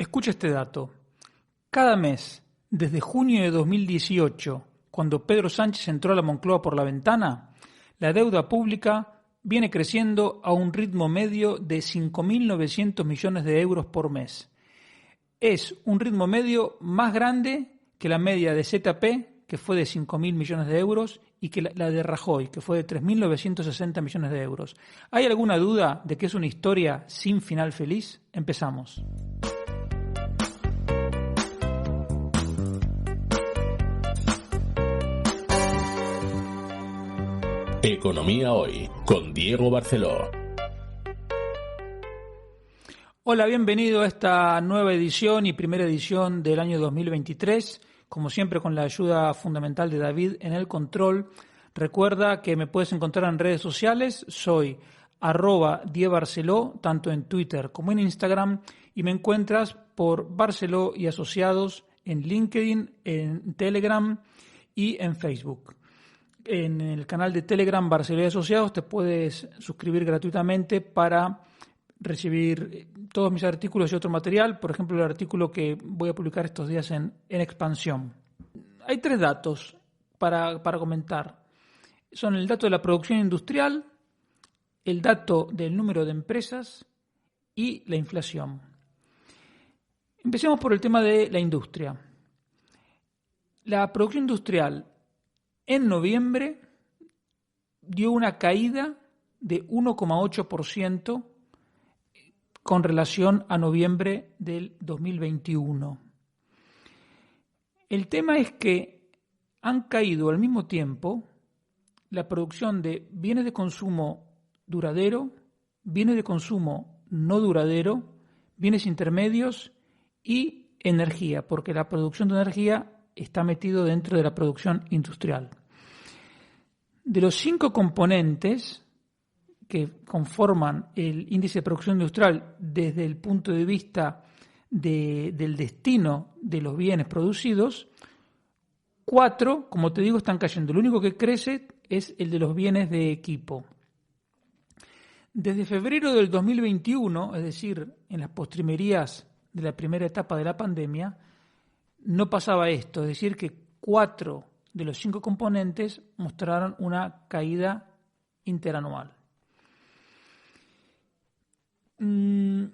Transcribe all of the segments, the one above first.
Escucha este dato. Cada mes, desde junio de 2018, cuando Pedro Sánchez entró a la Moncloa por la ventana, la deuda pública viene creciendo a un ritmo medio de 5.900 millones de euros por mes. Es un ritmo medio más grande que la media de ZP, que fue de 5.000 millones de euros, y que la de Rajoy, que fue de 3.960 millones de euros. ¿Hay alguna duda de que es una historia sin final feliz? Empezamos. Economía Hoy, con Diego Barceló. Hola, bienvenido a esta nueva edición y primera edición del año 2023. Como siempre, con la ayuda fundamental de David en el control. Recuerda que me puedes encontrar en redes sociales. Soy @DieBarceló, tanto en Twitter como en Instagram. Y me encuentras por Barceló y Asociados en LinkedIn, en Telegram y en Facebook. En el canal de Telegram Barceló y Asociados te puedes suscribir gratuitamente para recibir todos mis artículos y otro material, por ejemplo el artículo que voy a publicar estos días en Expansión. Hay tres datos para comentar. Son el dato de la producción industrial, el dato del número de empresas y la inflación. Empecemos por el tema de la industria. La producción industrial en noviembre dio una caída de 1,8% con relación a noviembre del 2021. El tema es que han caído al mismo tiempo la producción de bienes de consumo duradero, bienes de consumo no duradero, bienes intermedios y energía, porque la producción de energía está metido dentro de la producción industrial. De los 5 componentes que conforman el índice de producción industrial desde el punto de vista del destino de los bienes producidos, 4, como te digo, están cayendo. Lo único que crece es el de los bienes de equipo. Desde febrero del 2021, es decir, en las postrimerías de la primera etapa de la pandemia, no pasaba esto, es decir, que 4 de los 5 componentes mostraron una caída interanual. En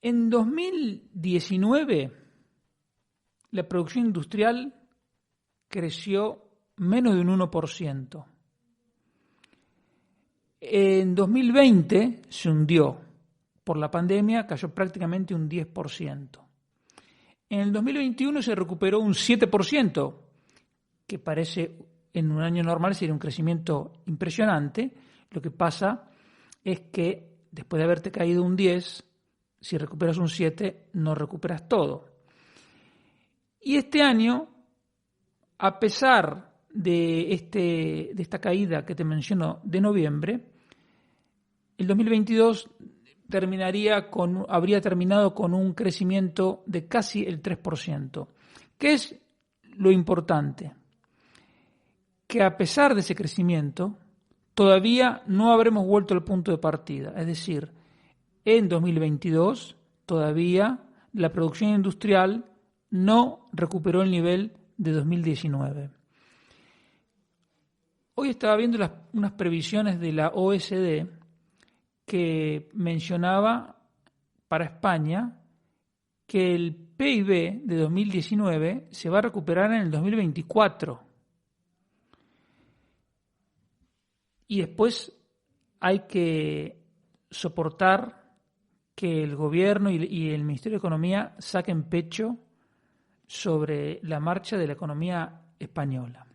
2019, la producción industrial creció menos de un 1%. En 2020 se hundió por la pandemia, cayó prácticamente un 10%. En el 2021 se recuperó un 7%, que parece en un año normal sería un crecimiento impresionante. Lo que pasa es que después de haberte caído un 10, si recuperas un 7, no recuperas todo. Y este año, a pesar de esta caída que te menciono de noviembre, el 2022 habría terminado con un crecimiento de casi el 3%. ¿Qué es lo importante? Que a pesar de ese crecimiento, todavía no habremos vuelto al punto de partida. Es decir, en 2022 todavía la producción industrial no recuperó el nivel de 2019. Hoy estaba viendo unas previsiones de la OECD que mencionaba para España que el PIB de 2019 se va a recuperar en el 2024. Y después hay que soportar que el gobierno y el Ministerio de Economía saquen pecho sobre la marcha de la economía española.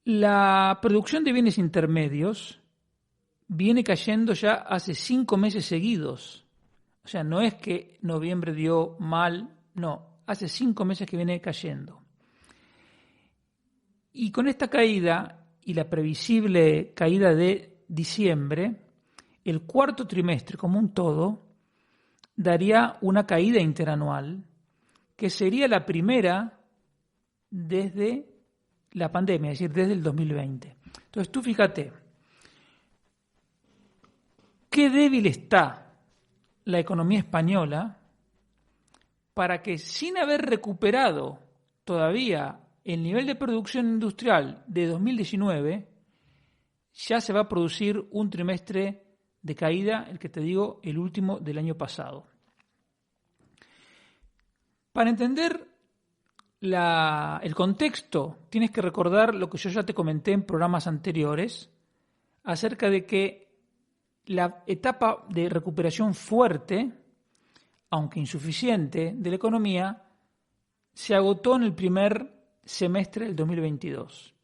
La producción de bienes intermedios viene cayendo ya hace 5 meses seguidos. O sea, no es que noviembre dio mal, no, hace 5 meses que viene cayendo. Y con esta caída y la previsible caída de diciembre, el cuarto trimestre como un todo daría una caída interanual que sería la primera desde la pandemia, es decir, desde el 2020. Entonces tú fíjate, qué débil está la economía española para que, sin haber recuperado todavía el nivel de producción industrial de 2019, ya se va a producir un trimestre de caída, el que te digo, el último del año pasado. Para entender el contexto, tienes que recordar lo que yo ya te comenté en programas anteriores acerca de que la etapa de recuperación fuerte, aunque insuficiente, de la economía se agotó en el primer semestre del 2022.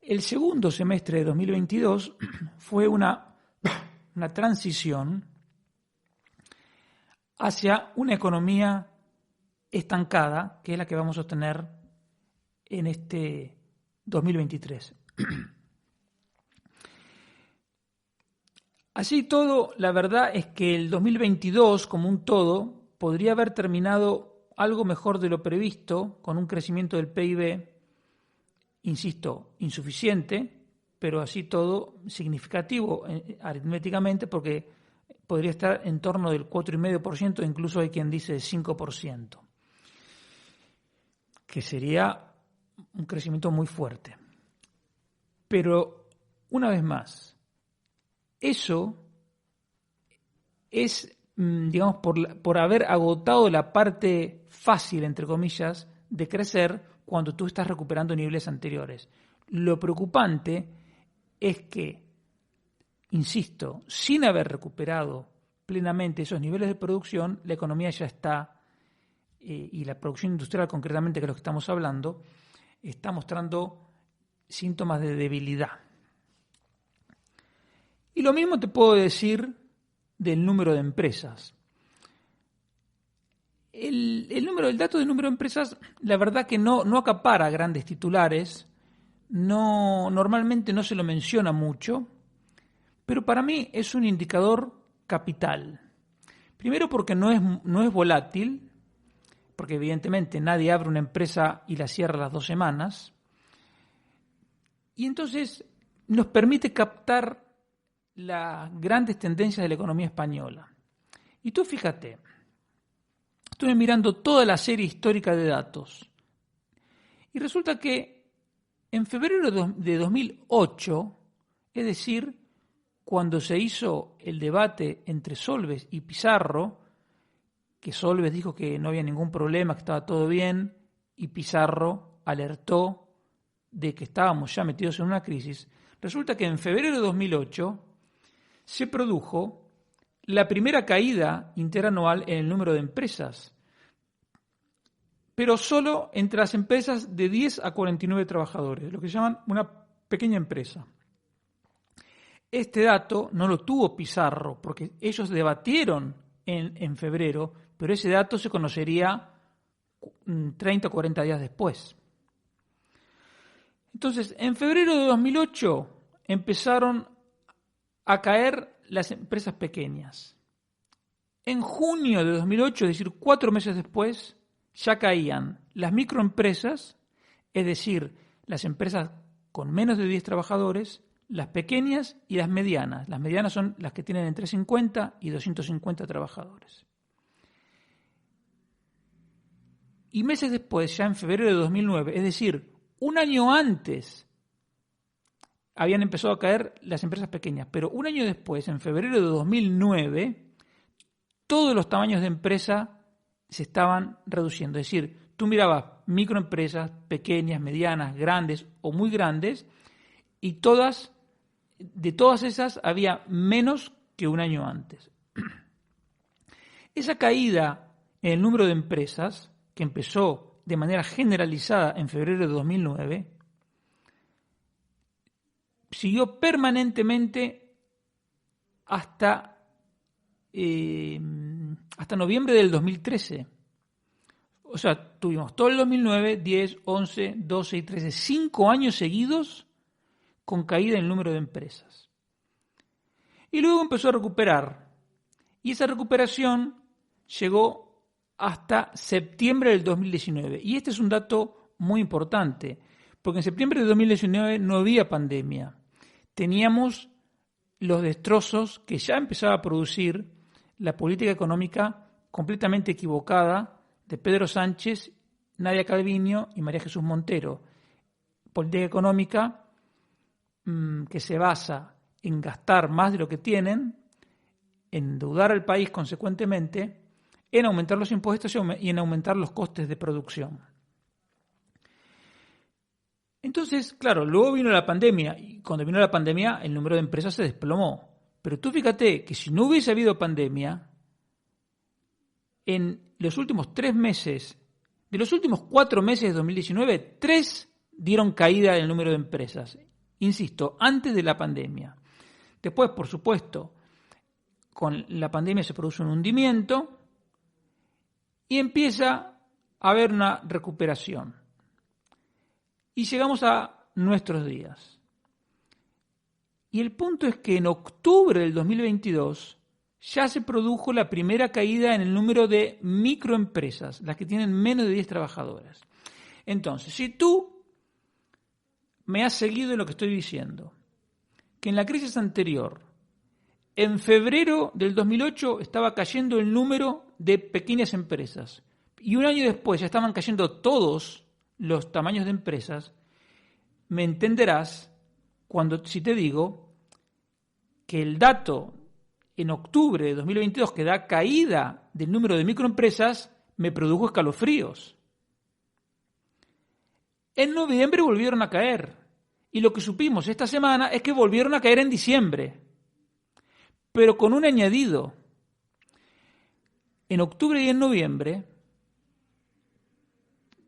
El segundo semestre de 2022 fue una transición hacia una economía estancada, que es la que vamos a tener en este 2023. Así todo, la verdad es que el 2022 como un todo podría haber terminado algo mejor de lo previsto, con un crecimiento del PIB, insisto, insuficiente, pero así todo significativo aritméticamente, porque podría estar en torno del 4,5%, incluso hay quien dice 5%, que sería un crecimiento muy fuerte. Pero, una vez más, eso es, digamos, por haber agotado la parte fácil, entre comillas, de crecer cuando tú estás recuperando niveles anteriores. Lo preocupante es que, insisto, sin haber recuperado plenamente esos niveles de producción, la economía ya está, y la producción industrial concretamente, que es lo que estamos hablando, está mostrando síntomas de debilidad. Y lo mismo te puedo decir del número de empresas. El dato del número de empresas, la verdad que no acapara grandes titulares, normalmente no se lo menciona mucho, pero para mí es un indicador capital. Primero porque no es volátil, porque evidentemente nadie abre una empresa y la cierra a las 2 semanas, y entonces nos permite captar las grandes tendencias de la economía española. Y tú fíjate, estuve mirando toda la serie histórica de datos y resulta que en febrero de 2008, es decir, cuando se hizo el debate entre Solbes y Pizarro, que Solbes dijo que no había ningún problema, que estaba todo bien, y Pizarro alertó de que estábamos ya metidos en una crisis, resulta que en febrero de 2008 se produjo la primera caída interanual en el número de empresas, pero solo entre las empresas de 10 a 49 trabajadores, lo que llaman una pequeña empresa. Este dato no lo tuvo Pizarro, porque ellos debatieron en febrero, pero ese dato se conocería 30 o 40 días después. Entonces, en febrero de 2008 empezaron a caer las empresas pequeñas. En junio de 2008, es decir, 4 meses después, ya caían las microempresas, es decir, las empresas con menos de 10 trabajadores, las pequeñas y las medianas. Las medianas son las que tienen entre 50 y 250 trabajadores. Y meses después, ya en febrero de 2009, es decir, un año antes, habían empezado a caer las empresas pequeñas, pero un año después, en febrero de 2009, todos los tamaños de empresa se estaban reduciendo. Es decir, tú mirabas microempresas, pequeñas, medianas, grandes o muy grandes, y de todas esas había menos que un año antes. Esa caída en el número de empresas, que empezó de manera generalizada en febrero de 2009, siguió permanentemente hasta noviembre del 2013. O sea, tuvimos todo el 2009, 10, 11, 12 y 13, 5 años seguidos con caída en el número de empresas. Y luego empezó a recuperar. Y esa recuperación llegó hasta septiembre del 2019. Y este es un dato muy importante, porque en septiembre de 2019 no había pandemia. Teníamos los destrozos que ya empezaba a producir la política económica completamente equivocada de Pedro Sánchez, Nadia Calviño y María Jesús Montero. Política económica que se basa en gastar más de lo que tienen, en endeudar al país consecuentemente, en aumentar los impuestos y en aumentar los costes de producción. Entonces, claro, luego vino la pandemia, y cuando vino la pandemia el número de empresas se desplomó. Pero tú fíjate que si no hubiese habido pandemia, en los últimos 3 meses, de los últimos 4 meses de 2019, 3 dieron caída en el número de empresas. Insisto, antes de la pandemia. Después, por supuesto, con la pandemia se produce un hundimiento y empieza a haber una recuperación. Y llegamos a nuestros días. Y el punto es que en octubre del 2022 ya se produjo la primera caída en el número de microempresas, las que tienen menos de 10 trabajadoras. Entonces, si tú me has seguido en lo que estoy diciendo, que en la crisis anterior, en febrero del 2008 estaba cayendo el número de pequeñas empresas y un año después ya estaban cayendo todos los tamaños de empresas, me entenderás si te digo que el dato en octubre de 2022 que da caída del número de microempresas me produjo escalofríos. En noviembre volvieron a caer y lo que supimos esta semana es que volvieron a caer en diciembre, pero con un añadido. En octubre y en noviembre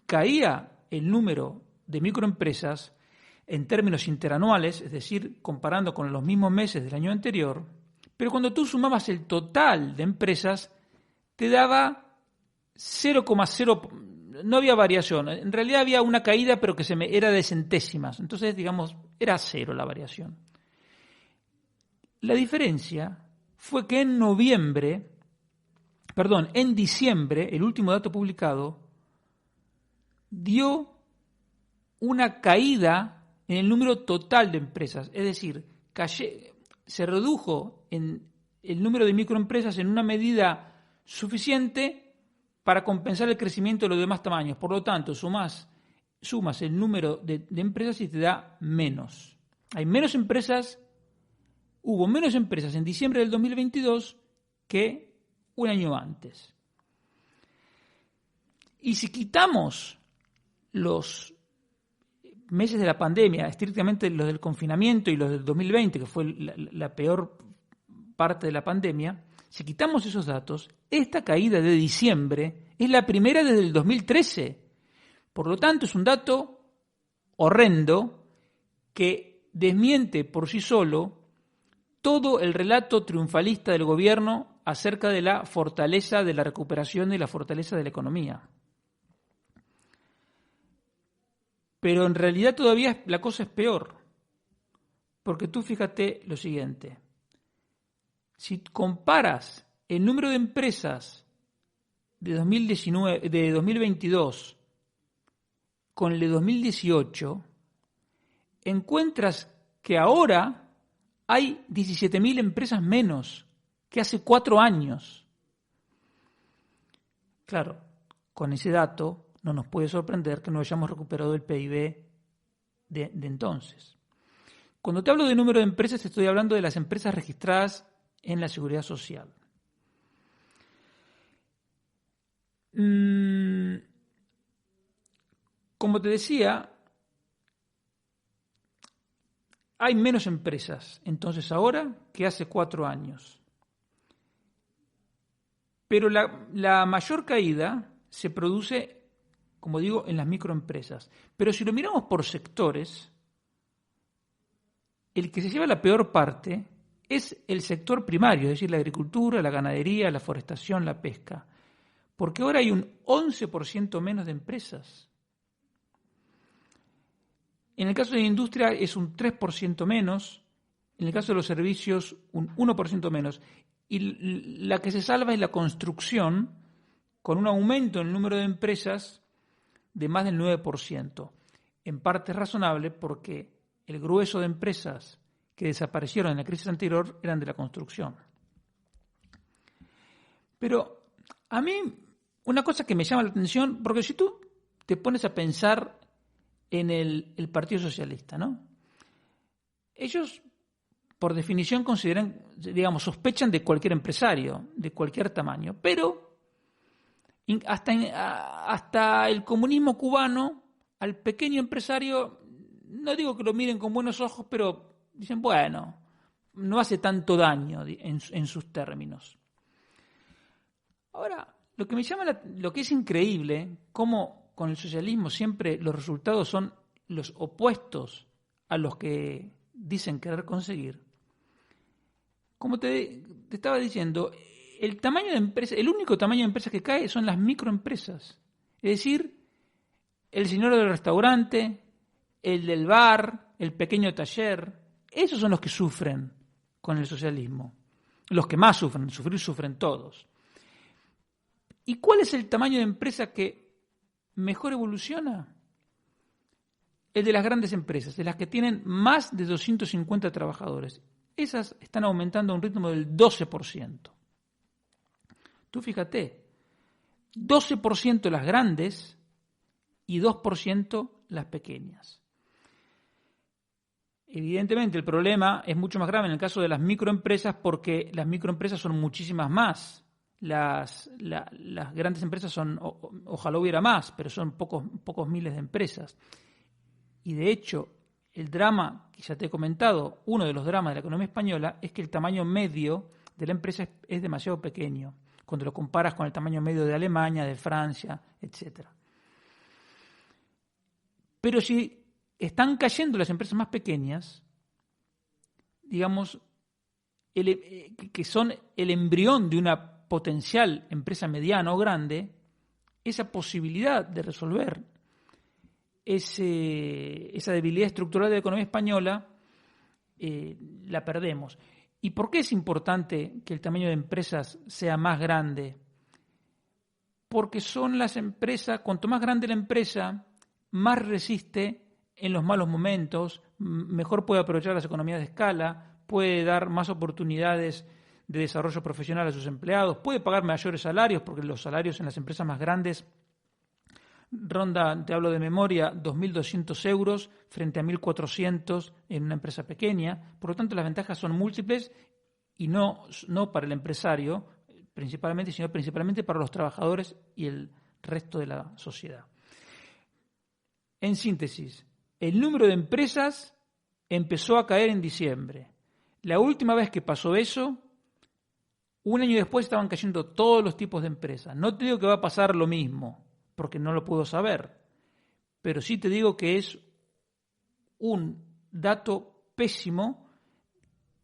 caía el número de microempresas en términos interanuales, es decir, comparando con los mismos meses del año anterior, pero cuando tú sumabas el total de empresas, te daba 0,0, no había variación. En realidad había una caída, pero que era de centésimas. Entonces, digamos, era 0 la variación. La diferencia fue que en diciembre, el último dato publicado, dio una caída en el número total de empresas, es decir, se redujo en el número de microempresas en una medida suficiente para compensar el crecimiento de los demás tamaños. Por lo tanto, sumas el número de empresas y te da menos. Hubo menos empresas en diciembre del 2022 que un año antes. Y si quitamos los meses de la pandemia, estrictamente los del confinamiento y los del 2020, que fue la peor parte de la pandemia, si quitamos esos datos, esta caída de diciembre es la primera desde el 2013. Por lo tanto, es un dato horrendo que desmiente por sí solo todo el relato triunfalista del gobierno acerca de la fortaleza de la recuperación y la fortaleza de la economía. Pero en realidad todavía la cosa es peor, porque tú fíjate lo siguiente. Si comparas el número de empresas de 2022 con el de 2018, encuentras que ahora hay 17.000 empresas menos que hace 4 años. Claro, con ese dato no nos puede sorprender que no hayamos recuperado el PIB de entonces. Cuando te hablo de número de empresas, estoy hablando de las empresas registradas en la Seguridad Social. Como te decía, hay menos empresas entonces ahora que hace 4 años. Pero la mayor caída se produce, como digo, en las microempresas. Pero si lo miramos por sectores, el que se lleva la peor parte es el sector primario, es decir, la agricultura, la ganadería, la forestación, la pesca. Porque ahora hay un 11% menos de empresas. En el caso de la industria es un 3% menos, en el caso de los servicios un 1% menos. Y la que se salva es la construcción, con un aumento en el número de empresas de más del 9%. En parte es razonable porque el grueso de empresas que desaparecieron en la crisis anterior eran de la construcción. Pero a mí una cosa que me llama la atención, porque si tú te pones a pensar en el Partido Socialista, ¿no? Ellos, por definición, consideran, digamos, sospechan de cualquier empresario, de cualquier tamaño, pero hasta el comunismo cubano, al pequeño empresario, no digo que lo miren con buenos ojos, pero dicen, bueno, no hace tanto daño en sus términos. Ahora, lo que es increíble, cómo con el socialismo siempre los resultados son los opuestos a los que dicen querer conseguir. Como te estaba diciendo, el tamaño de empresa, el único tamaño de empresa que cae son las microempresas. Es decir, el señor del restaurante, el del bar, el pequeño taller, esos son los que sufren con el socialismo. Los que más sufren, sufren todos. ¿Y cuál es el tamaño de empresa que mejor evoluciona? El de las grandes empresas, de las que tienen más de 250 trabajadores. Esas están aumentando a un ritmo del 12%. Tú fíjate, 12% las grandes y 2% las pequeñas. Evidentemente el problema es mucho más grave en el caso de las microempresas porque las microempresas son muchísimas más. Las grandes empresas son, ojalá hubiera más, pero son pocos miles de empresas. Y de hecho, el drama, que ya te he comentado, uno de los dramas de la economía española es que el tamaño medio de la empresa es demasiado pequeño, cuando lo comparas con el tamaño medio de Alemania, de Francia, etc. Pero si están cayendo las empresas más pequeñas, digamos, que son el embrión de una potencial empresa mediana o grande, esa posibilidad de resolver esa debilidad estructural de la economía española la perdemos. ¿Y por qué es importante que el tamaño de empresas sea más grande? Porque son las empresas, cuanto más grande la empresa, más resiste en los malos momentos, mejor puede aprovechar las economías de escala, puede dar más oportunidades de desarrollo profesional a sus empleados, puede pagar mayores salarios, porque los salarios en las empresas más grandes ronda, te hablo de memoria, 2.200 euros frente a 1.400 en una empresa pequeña. Por lo tanto, las ventajas son múltiples y no para el empresario principalmente, sino principalmente para los trabajadores y el resto de la sociedad. En síntesis, el número de empresas empezó a caer en diciembre. La última vez que pasó eso, un año después estaban cayendo todos los tipos de empresas. No te digo que va a pasar lo mismo, porque no lo puedo saber, pero sí te digo que es un dato pésimo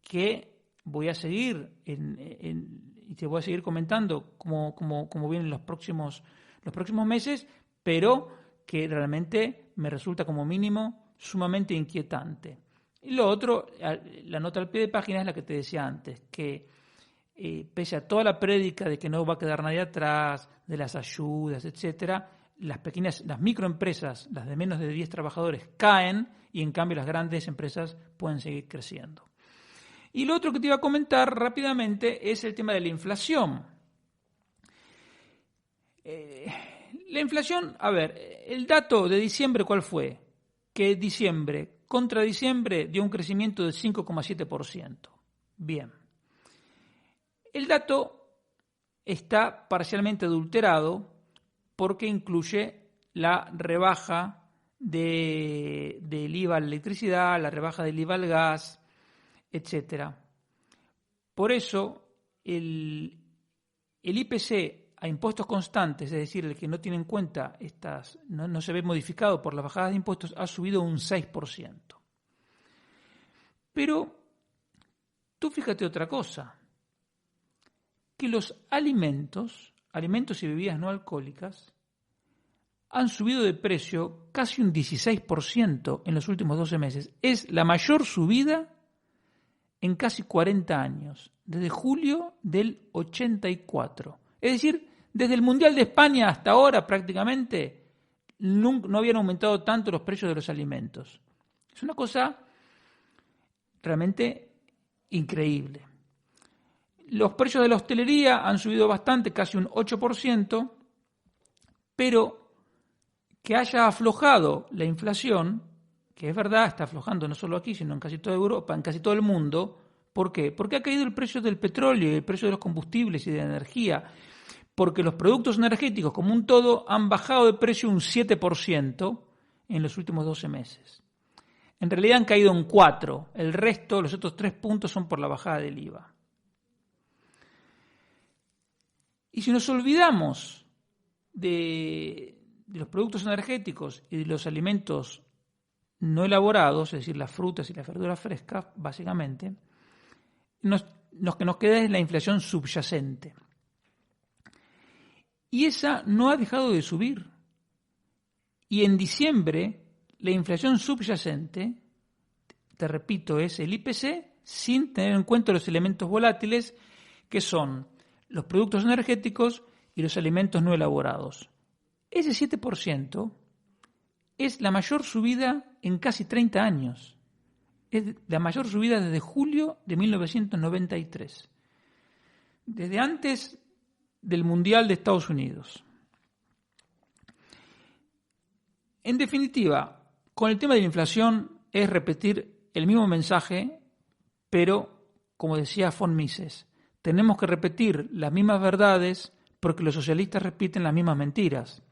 que voy a seguir y te voy a seguir comentando como vienen los próximos meses, pero que realmente me resulta como mínimo sumamente inquietante. Y lo otro, la nota al pie de página es la que te decía antes, que pese a toda la prédica de que no va a quedar nadie atrás, de las ayudas, etcétera, las microempresas, las de menos de 10 trabajadores, caen y en cambio las grandes empresas pueden seguir creciendo. Y lo otro que te iba a comentar rápidamente es el tema de la inflación. La inflación, a ver, el dato de diciembre, ¿cuál fue? Que diciembre contra diciembre dio un crecimiento del 5,7%. Bien. El dato está parcialmente adulterado porque incluye la rebaja del IVA a la electricidad, la rebaja del IVA al gas, etc. Por eso, el IPC a impuestos constantes, es decir, el que no tiene en cuenta no se ve modificado por las bajadas de impuestos, ha subido un 6%. Pero tú fíjate otra cosa, que los alimentos y bebidas no alcohólicas han subido de precio casi un 16% en los últimos 12 meses. Es la mayor subida en casi 40 años, desde julio del 84. Es decir, desde el Mundial de España hasta ahora prácticamente no habían aumentado tanto los precios de los alimentos. Es una cosa realmente increíble. Los precios de la hostelería han subido bastante, casi un 8%, pero que haya aflojado la inflación, que es verdad, está aflojando no solo aquí, sino en casi toda Europa, en casi todo el mundo. ¿Por qué? Porque ha caído el precio del petróleo y el precio de los combustibles y de la energía, porque los productos energéticos como un todo han bajado de precio un 7% en los últimos 12 meses. En realidad han caído en 4%, el resto, los otros 3 puntos son por la bajada del IVA. Y si nos olvidamos de los productos energéticos y de los alimentos no elaborados, es decir, las frutas y las verduras frescas, básicamente, lo que nos queda es la inflación subyacente. Y esa no ha dejado de subir. Y en diciembre, la inflación subyacente, te repito, es el IPC, sin tener en cuenta los elementos volátiles, que son los productos energéticos y los alimentos no elaborados. Ese 7% es la mayor subida en casi 30 años. Es la mayor subida desde julio de 1993. Desde antes del Mundial de Estados Unidos. En definitiva, con el tema de la inflación es repetir el mismo mensaje, pero, como decía von Mises, tenemos que repetir las mismas verdades porque los socialistas repiten las mismas mentiras.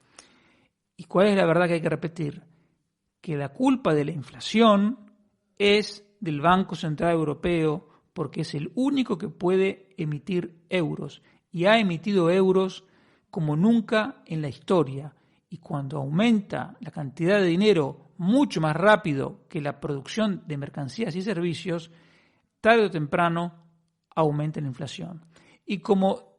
¿Y cuál es la verdad que hay que repetir? Que la culpa de la inflación es del Banco Central Europeo porque es el único que puede emitir euros y ha emitido euros como nunca en la historia. Y cuando aumenta la cantidad de dinero mucho más rápido que la producción de mercancías y servicios, tarde o temprano aumenta la inflación. Y como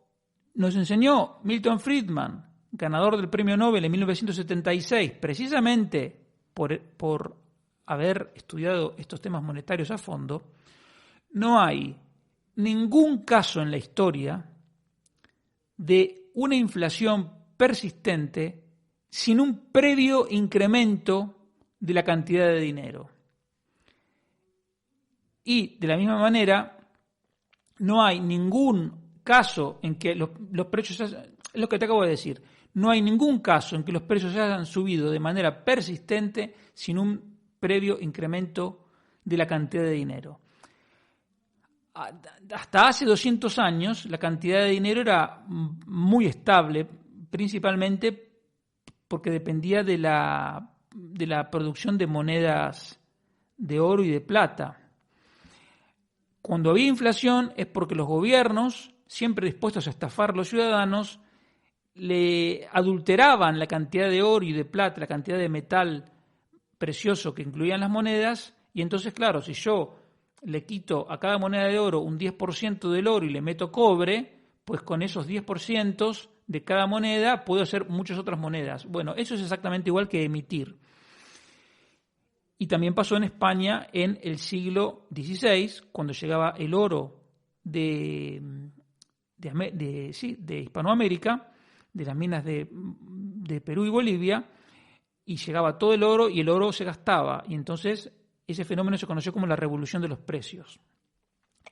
nos enseñó Milton Friedman, ganador del Premio Nobel en 1976, precisamente por haber estudiado estos temas monetarios a fondo, no hay ningún caso en la historia de una inflación persistente sin un previo incremento de la cantidad de dinero. Y de la misma manera, no hay ningún caso en que los precios, es lo que te acabo de decir, no hay ningún caso en que los precios hayan subido de manera persistente sin un previo incremento de la cantidad de dinero. Hasta hace 200 años la cantidad de dinero era muy estable, principalmente porque dependía de la producción de monedas de oro y de plata. Cuando había inflación es porque los gobiernos, siempre dispuestos a estafar a los ciudadanos, le adulteraban la cantidad de oro y de plata, la cantidad de metal precioso que incluían las monedas, y entonces, claro, si yo le quito a cada moneda de oro un 10% del oro y le meto cobre, pues con esos 10% de cada moneda puedo hacer muchas otras monedas. Bueno, eso es exactamente igual que emitir. Y también pasó en España en el siglo XVI, cuando llegaba el oro de Hispanoamérica, de las minas de Perú y Bolivia, y llegaba todo el oro y el oro se gastaba. Y entonces ese fenómeno se conoció como la revolución de los precios.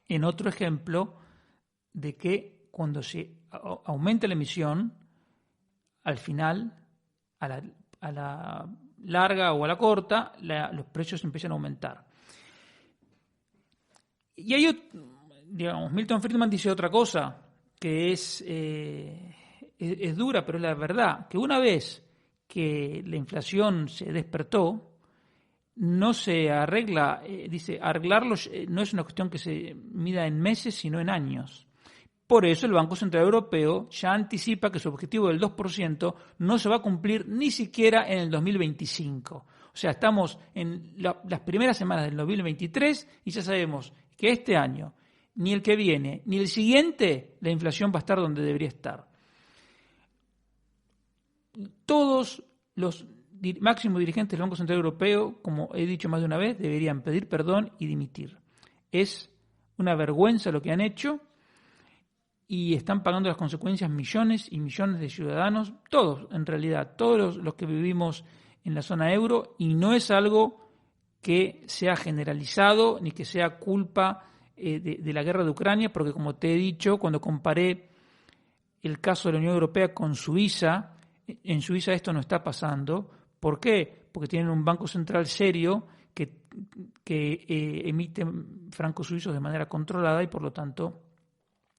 En otro ejemplo de que cuando se aumenta la emisión, al final, a la larga o a la corta, los precios empiezan a aumentar. Y hay, Milton Friedman dice otra cosa, que es dura, pero es la verdad, que una vez que la inflación se despertó, no se arregla, dice, arreglarlo no es una cuestión que se mida en meses, sino en años. Por eso el Banco Central Europeo ya anticipa que su objetivo del 2% no se va a cumplir ni siquiera en el 2025. O sea, estamos en las primeras semanas del 2023 y ya sabemos que este año, ni el que viene, ni el siguiente, la inflación va a estar donde debería estar. Todos los máximos dirigentes del Banco Central Europeo, como he dicho más de una vez, deberían pedir perdón y dimitir. Es una vergüenza lo que han hecho y están pagando las consecuencias millones y millones de ciudadanos, todos en realidad, todos los que vivimos en la zona euro, y no es algo que sea generalizado ni que sea culpa de la guerra de Ucrania, porque como te he dicho, cuando comparé el caso de la Unión Europea con Suiza, en Suiza esto no está pasando. ¿Por qué? Porque tienen un banco central serio que emite francos suizos de manera controlada y por lo tanto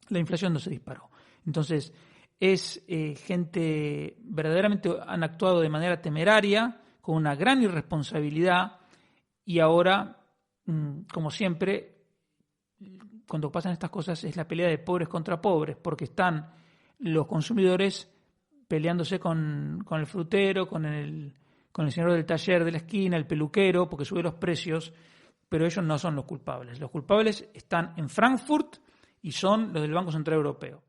la inflación no se disparó. Entonces, gente verdaderamente han actuado de manera temeraria, con una gran irresponsabilidad, y ahora, como siempre, cuando pasan estas cosas es la pelea de pobres contra pobres, porque están los consumidores peleándose con el frutero, con el señor del taller de la esquina, el peluquero, porque sube los precios, pero ellos no son los culpables. Los culpables están en Frankfurt y son los del Banco Central Europeo.